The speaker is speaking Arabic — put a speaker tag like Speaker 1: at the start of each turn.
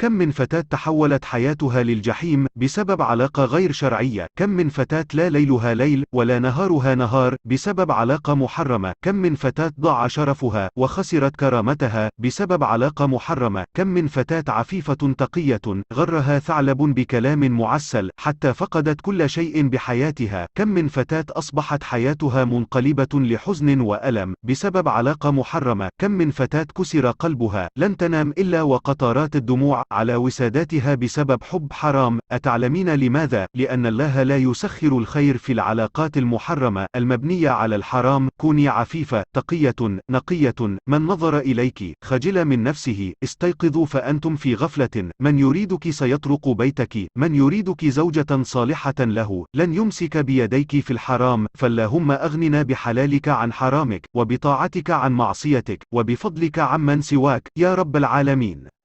Speaker 1: كم من فتاة تحولت حياتها للجحيم بسبب علاقة غير شرعية. كم من فتاة لا ليلها ليل ولا نهارها نهار بسبب علاقة محرمة. كم من فتاة ضاع شرفها وخسرت كرامتها بسبب علاقة محرمة. كم من فتاة عفيفة تقية غرها ثعلب بكلام معسل حتى فقدت كل شيء بحياتها. كم من فتاة أصبحت حياتها منقلبة لحزن وألم بسبب علاقة محرمة. كم من فتاة كسر قلبها لن تنام إلا وقطرات الدموع على وساداتها بسبب حب حرام. أتعلمين لماذا؟ لأن الله لا يسخر الخير في العلاقات المحرمة المبنية على الحرام. كوني عفيفة تقية نقية. من نظر إليك خجل من نفسه. استيقظوا فأنتم في غفلة. من يريدك سيطرق بيتك. من يريدك زوجة صالحة له لن يمسك بيديك في الحرام. فاللهم أغننا بحلالك عن حرامك وبطاعتك عن معصيتك وبفضلك عمن سواك يا رب العالمين.